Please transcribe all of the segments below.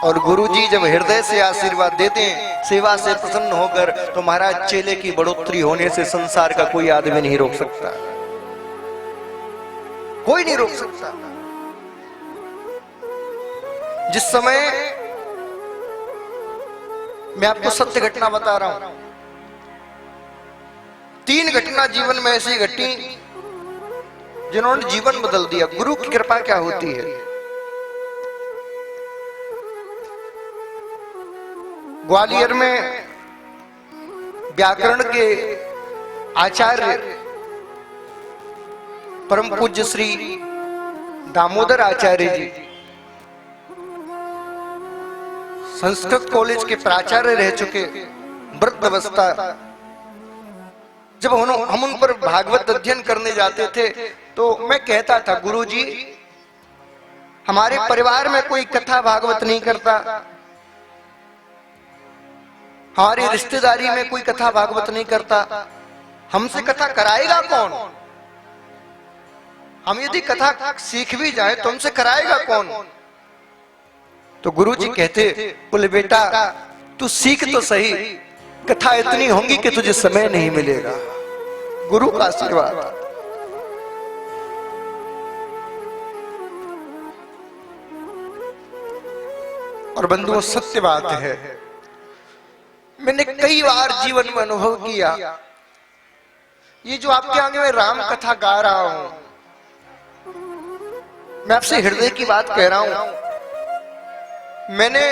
और गुरुजी जब हृदय से आशीर्वाद देते हैं, सेवा से प्रसन्न होकर, तो महाराज चेले की बढ़ोतरी होने से संसार का कोई आदमी नहीं रोक सकता, कोई नहीं रोक सकता। जिस समय मैं आपको सत्य घटना बता रहा हूं, 3 घटना जीवन में ऐसी घटी जिन्होंने जीवन बदल दिया। गुरु की कृपा क्या होती है। ग्वालियर में व्याकरण के आचार्य परम पूज्य श्री दामोदर आचार्य जी संस्कृत कॉलेज के प्राचार्य रह चुके, वृद्ध अवस्था। जब हम उन पर भागवत अध्ययन करने जाते थे तो मैं कहता था, गुरुजी हमारे परिवार में कोई कथा भागवत नहीं करता, हमारी रिश्तेदारी में कोई कथा भागवत नहीं करता, हमसे कथा कराएगा कौन। हम यदि कथा सीख भी जाए तो हमसे कराएगा कौन। तो गुरुजी कहते, बोले बेटा तू सीख तो सही, कथा इतनी होंगी कि तुझे समय नहीं मिलेगा। गुरु का आशीर्वाद। और बंधुओं सत्य बात है, मैंने कई बार जीवन में अनुभव किया, ये जो आपके आगे मैं राम कथा गा रहा हूं, मैं आपसे हृदय की बात कह रहा हूं। मैंने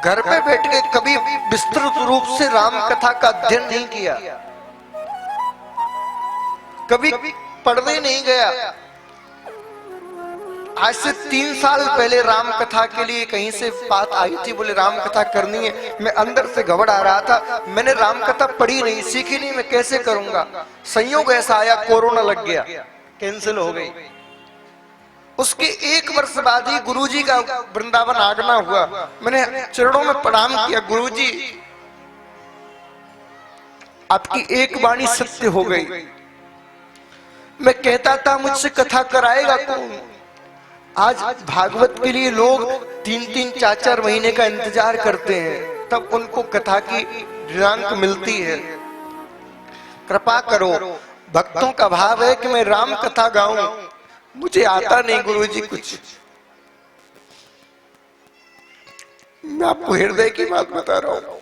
घर पे बैठ के कभी विस्तृत रूप से राम कथा का अध्ययन नहीं किया, कभी पढ़ने नहीं गया। आज से 3 साल पहले राम कथा के लिए कहीं से बात आई थी, बोले राम कथा करनी है। मैं अंदर से घबरा रहा था, मैंने राम कथा पढ़ी नहीं, सीखी नहीं, मैं कैसे करूंगा। संयोग ऐसा आया, कोरोना लग गया, कैंसिल हो गई। उसके 1 वर्ष बाद ही गुरुजी का वृंदावन आगमन हुआ। मैंने चरणों में प्रणाम किया, गुरुजी आपकी एक वाणी सत्य हो गई। मैं कहता था मुझसे कथा कराएगा कौन। आज भागवत के लिए लोग 3-3, 4-4 महीने का इंतजार करते हैं, तब उनको कथा की दिनांक मिलती है। कृपा करो, भक्तों का भाव है कि मैं राम कथा गाऊं, मुझे आता नहीं गुरुजी कुछ। मैं आपको हृदय की बात बता रहा हूं।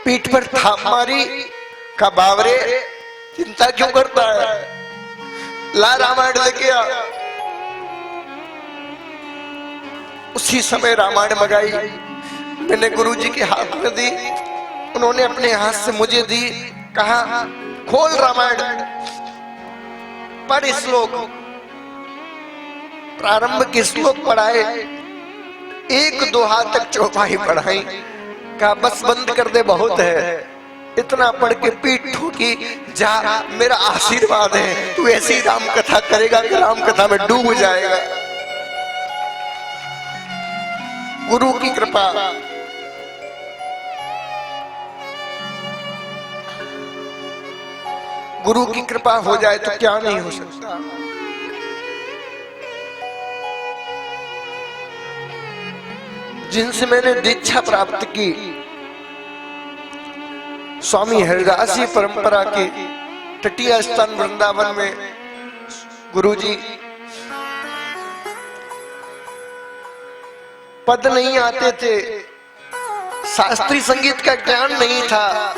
पीठ पर थाप मारी का बावरे, चिंता क्यों करता है, ला रामायण लेके आ। उसी समय रामायण मंगाई, मैंने गुरुजी के हाथ में दी, उन्होंने अपने हाथ से मुझे दी, कहा खोल रामायण, पढ़ श्लोक। प्रारंभ के श्लोक पढ़ाए, 1-2 हाथ तक चौपाई पढ़ाई, कहा बस बंद कर दे, बहुत है। इतना पढ़ के पीठ ठोकी, जा मेरा आशीर्वाद है, तू ऐसी राम कथा करेगा कि राम कथा में डूब जाएगा। गुरु की कृपा। गुरु की कृपा हो जाए तो क्या नहीं हो सकता। जिनसे मैंने दीक्षा प्राप्त की, स्वामी हरिदास जी परंपरा के तटीय स्थान वृंदावन में गुरुजी, पद नहीं आते थे, शास्त्रीय संगीत का ज्ञान नहीं था।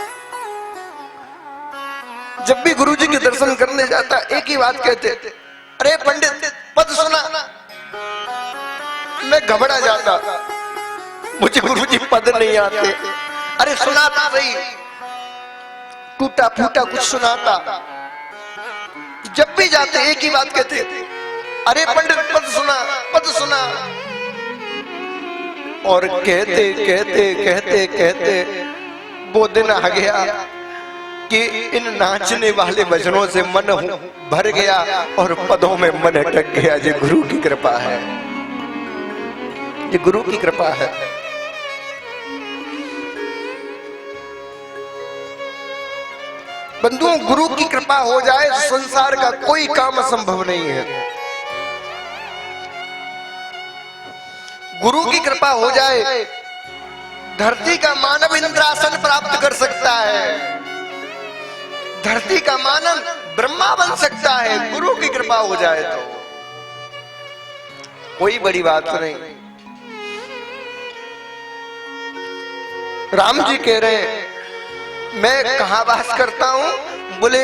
जब भी गुरुजी के दर्शन करने जाता, एक ही बात कहते, अरे पंडित पद सुना। मैं घबरा जाता, मुझे गुरुजी पद नहीं आते। अरे सुनाता सही, टूटा फूटा कुछ सुनाता। जब भी जाते एक ही बात कहते, अरे पंडित पद सुना, पद सुना। और कहते कहते कहते कहते वो दिन आ गया कि इन नाचने वाले भजनों से मन भर गया और पदों में मन अटक गया। ये गुरु की कृपा है, ये गुरु की कृपा है। बंधुओं, गुरु की कृपा हो जाए तो संसार का कोई काम असंभव नहीं है। गुरु की कृपा हो जाए, धरती का मानव इंद्रासन प्राप्त कर सकता है, धरती का मानव ब्रह्मा बन सकता है, गुरु की कृपा हो जाए तो कोई बड़ी बात नहीं। राम जी कह रहे हैं मैं कहां वास करता हूं? बोले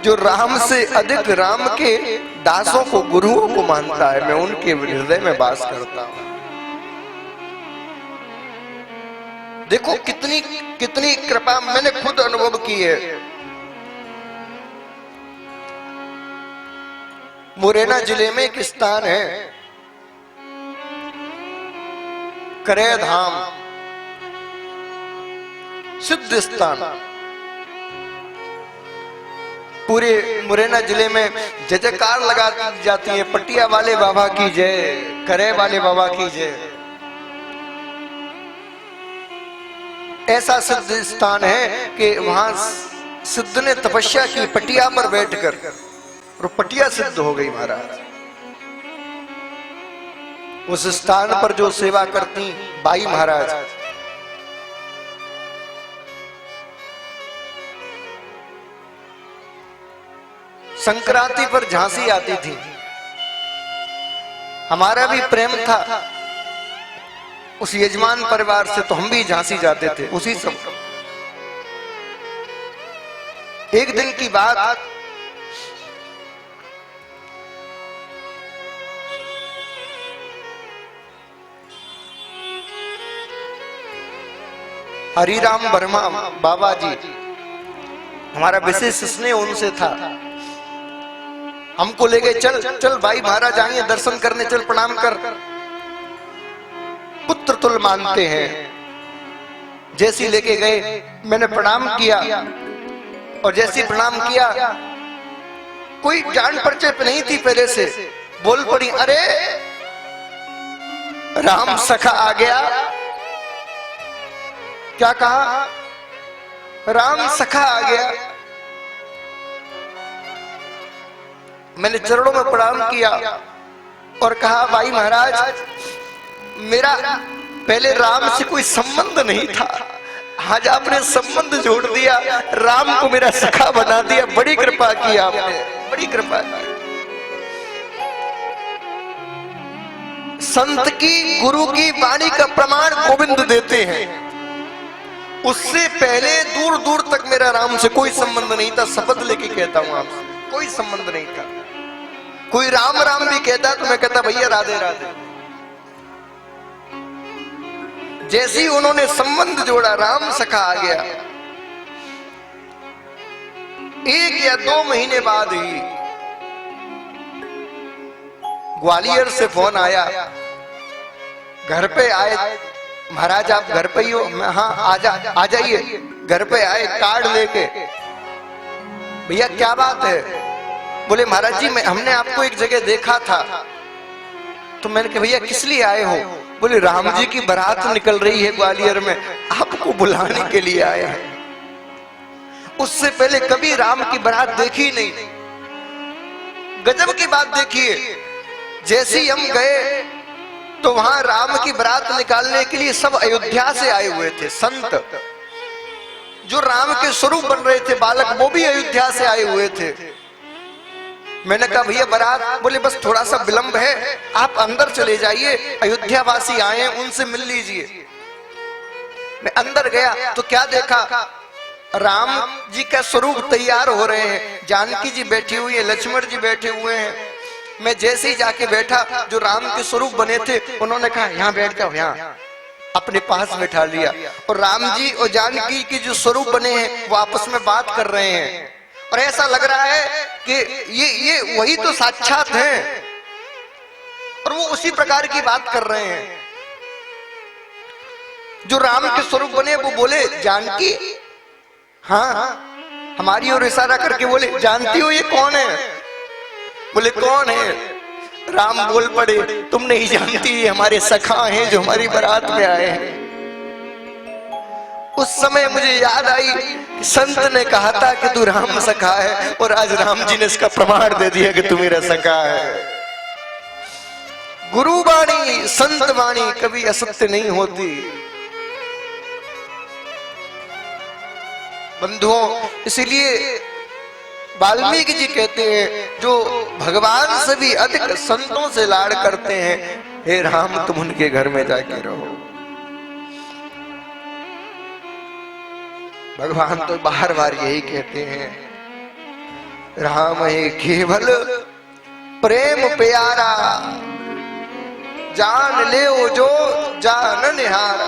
जो राम से अधिक राम के दासों को, गुरुओं को मानता है, मैं उनके हृदय में वास करता हूं। देखो कितनी कितनी कृपा मैंने खुद अनुभव की है। मुरैना जिले में एक स्थान है करे धाम, सिद्ध स्थान। पूरे मुरैना जिले में जय जयकार लगा जाती है, पटिया वाले बाबा की जय, करे वाले बाबा की जय। ऐसा सिद्ध स्थान है कि वहां सिद्ध ने तपस्या की पटिया पर बैठकर, और पटिया सिद्ध हो गई महाराज। उस स्थान पर जो सेवा करती बाई महाराज, संक्रांति पर झांसी आती थी। हमारा भी प्रेम था उस यजमान परिवार से, तो हम भी झांसी जाते थे उसी समय। एक दिन की बात, हरिराम वर्मा बाबा जी, हमारा विशेष स्नेह उनसे था। हमको ले गए, चल चल भाई महाराज आएंगे दर्शन करने, चल प्रणाम कर, पुत्र तुल्य मानते हैं। जैसी लेके गए, मैंने प्रणाम किया, और जैसी प्रणाम किया, कोई जान परिचय पे नहीं थी पहले से, बोल पड़ी अरे राम सखा आ गया। क्या कहा? राम सखा आ गया। मैंने चरणों में प्रणाम किया और कहा भाई महाराज, मेरा पहले राम से कोई संबंध नहीं था, आज आपने संबंध जोड़ दिया, राम को मेरा सखा बना दिया, बड़ी कृपा की आपने, बड़ी कृपा की। संत की, गुरु की वाणी का प्रमाण गोविंद देते हैं। उससे पहले दूर दूर तक मेरा राम से कोई संबंध नहीं था, शपथ लेके कहता हूं आपसे, कोई संबंध नहीं था। कोई राम राम भी कहता तो मैं कहता भैया राधे राधे। जैसे ही उन्होंने संबंध जोड़ा, राम सखा आ गया। 1 या 2 महीने बाद ही ग्वालियर से फोन आया, घर पे आए, महाराज आप घर पे ही हो? हाँ आ जाइए। घर पे आए कार्ड लेके, भैया क्या बात है? बोले महाराज जी हमने आपको एक जगह देखा था। तो मैंने कहा भैया किस लिए आए हो? बोले राम जी की बारात निकल रही है ग्वालियर में, आपको बुलाने के लिए आए हैं। उससे पहले कभी राम की बारात देखी नहीं। गजब की बात देखिए, जैसे ही हम गए तो वहां राम की बारात निकालने के लिए सब अयोध्या से आए हुए थे। संत जो राम के स्वरूप बन रहे थे बालक, वो भी अयोध्या से आए हुए थे। मैंने कहा भैया बारात? बोले बस थोड़ा सा विलंब है, आप अंदर चले जाइए, अयोध्या वासी आए हैं उनसे मिल लीजिए। मैं अंदर गया तो क्या देखा, राम जी का स्वरूप तैयार हो रहे हैं, जानकी जी बैठी हुई है, लक्ष्मण जी बैठे हुए हैं। मैं जैसे ही जाके बैठा, जो राम के स्वरूप बने थे उन्होंने कहा यहाँ बैठ जाओ, यहाँ अपने पास बैठा लिया। और राम जी और जानकी के जो स्वरूप बने हैं वो आपस में बात कर रहे हैं, और ऐसा लग रहा है कि ये वही तो साक्षात हैं, और वो उसी प्रकार की बात कर रहे हैं जो राम के स्वरूप बने। वो बोले जानकी? हाँ, हमारी ओर इशारा करके बोले जानती हो ये कौन है? बोले कौन है? राम बोल पड़े तुम नहीं जानती, हमारे सखा हैं जो हमारी बारात में आए हैं। उस समय मुझे याद आई कि संत ने कहा था कि तू राम सखा है, और आज राम जी ने इसका प्रमाण दे दिया कि तू मेरा सखा है। गुरु वाणी संत वाणी कभी असत्य नहीं होती। बंधुओं, इसीलिए वाल्मीकि जी कहते हैं जो भगवान से भी अधिक संतों से लाड़ करते हैं, हे राम तुम उनके घर में जाके रहो। भगवान तो बार बार यही कहते हैं, राम है केवल प्रेम प्यारा, जान ले जो जान निहारा।